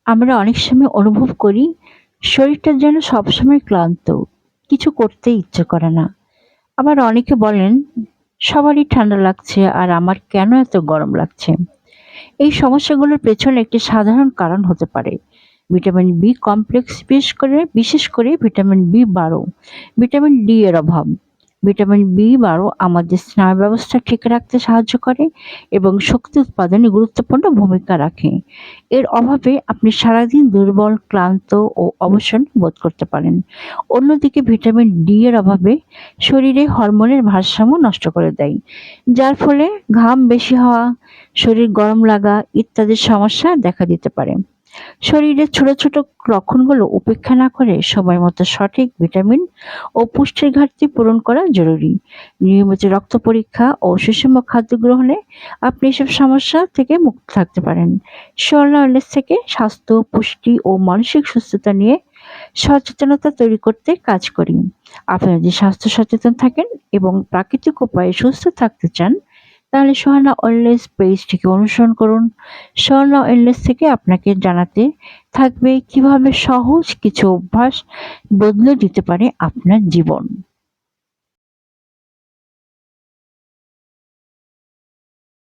আমরা অনেক সময় অনুভব করি শরীরটা যেন সবসময় ক্লান্ত, কিছু করতে ইচ্ছে করে না। আবার অনেকে বলেন সবারই ঠান্ডা লাগছে আর আমার কেন এত গরম লাগছে। এই সমস্যাগুলোর পেছনে একটি সাধারণ কারণ হতে পারে ভিটামিন বি কমপ্লেক্স, বিশেষ করে ভিটামিন বি 12, ভিটামিন ডি এর অভাব। ভিটামিন বি 12 আমাদের স্নায়ু ব্যবস্থা ঠিক রাখতে সাহায্য করে এবং শক্তি উৎপাদনে গুরুত্বপূর্ণ ভূমিকা রাখে। এর অভাবে আপনি সারাদিন দুর্বল, ক্লান্ত ও অবসন্ন বোধ করতে পারেন। অন্যদিকে ভিটামিন ডি এর অভাবে শরীরে হরমোনের ভারসাম্য নষ্ট করে দেয়, যার ফলে ঘাম বেশি হওয়া, শরীর গরম লাগা ইত্যাদি সমস্যা দেখা দিতে পারে। শরীরের ছোট ছোট লক্ষণগুলো উপেক্ষা না করে সময় মতো সঠিক ভিটামিন ও পুষ্টির ঘাটতি পূরণ করা জরুরি। নিয়মিত রক্ত পরীক্ষা ও সুষম খাদ্য গ্রহণে আপনি এসব সমস্যা থেকে মুক্ত থাকতে পারেন। সোলনা ওয়েলনেস থেকে স্বাস্থ্য, পুষ্টি ও মানসিক সুস্থতা নিয়ে সচেতনতা তৈরি করতে কাজ করি। আপনি যদি স্বাস্থ্য সচেতন থাকেন এবং প্রাকৃতিক উপায়ে সুস্থ থাকতে চান, তাহলে সোহানা ওয়েলনেস পেজটিকে অনুসরণ করুন। সোহানা ওয়েলনেস থেকে আপনাকে জানাতে থাকবে কিভাবে সহজ কিছু অভ্যাস বদলে দিতে পারে আপনার জীবন।